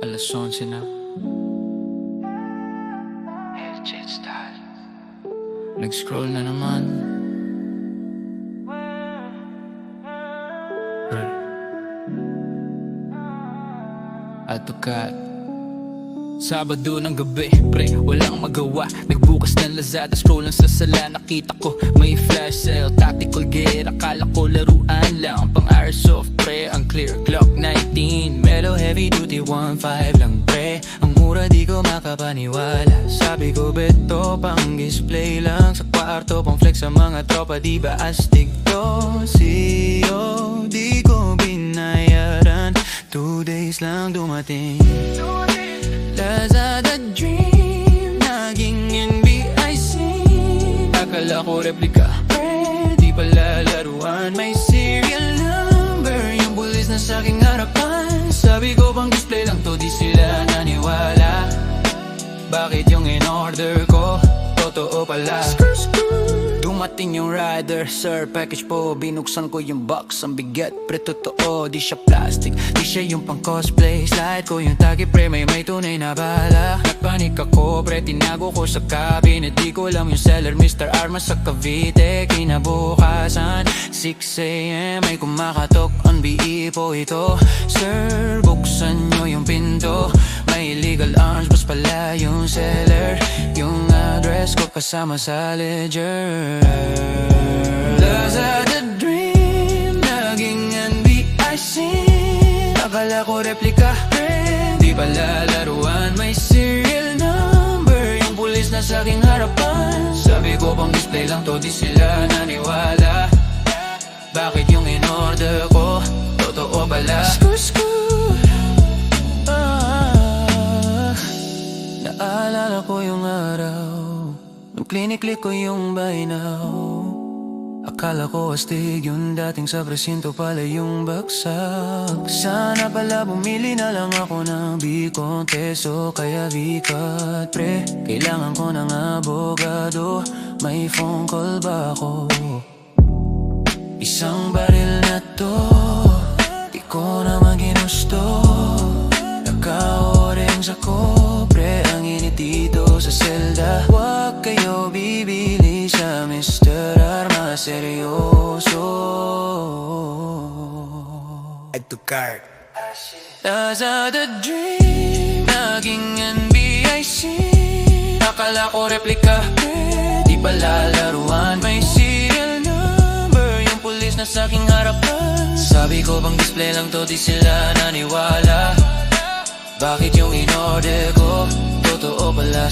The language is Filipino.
Alas 11 na. Nag-scroll na naman. Atukat. Sabado ng gabi, pre, walang magawa. Nagbukas ng Lazada, scroll lang sa sala. Nakita ko may flash sale, tactical gear. Akala ko laruan lang, pang airsoft, pre. Ang clear clock 19, mellow heavy duty 1.5 lang, pre. Ang mura di ko makapaniwala. Sabi ko beto, pang display lang sa kwarto, pang flex sa mga tropa. Di ba astig to? CEO, di ko binayaran. 2 days lang dumating. Lazada dream, naging NBIC. Akala ko replika, di pala laruan. May serial number, yung pulis na sa'king harapan. Sabi ko pang display lang to, di sila naniwala. Bakit yung in-order ko, totoo pala? Dumating yung rider, sir, package po. Binuksan ko yung box, ang bigat, pre, totoo. Di siya plastic, di siya yung pang cosplay. Slide ko yung tagi, pre, may tunay na bala. Nagpanik ako, pre, tinago ko sa cabinet. Di ko alam yung seller, Mr. Armas sa Cavite. Kinabukasan, 6 AM, may kumakatok. On BE po ito. Sir, buksan nyo yung pinto. May illegal arms, bus pala yung seller. Yung address ko kasama sa ledger. Lazada dream, naging NBIC. Akala ko replika, di pala laruan. May serial number, yung pulis na sa'king harapan. Sabi ko pang display lang to, di sila naniwala. Bakit yung in-order ko, totoo pala? Naalala ko yung araw nung clinic ko yung buy now. Akala ko astig yung dating sa presinto, pala yung bagsak. Sana pala bumili na lang ako ng Biconteso, kaya bikat, pre. Kailangan ko ng abogado, may phone call ba ako? Isang baril na to, di ko naman ginusto. Naka-orange ako, pre, ang init dito sa selda. Huwag kayo bibili sa Mr. Arma, seryoso. Add to cart. Lazada dream, naging NBIC. Akala ko replika, di pala laruan. May serial number, yung pulis na sa'king harapan. Sabi ko bang display lang to, di sila naniwala. Bakit yung in-order ko, totoo pala?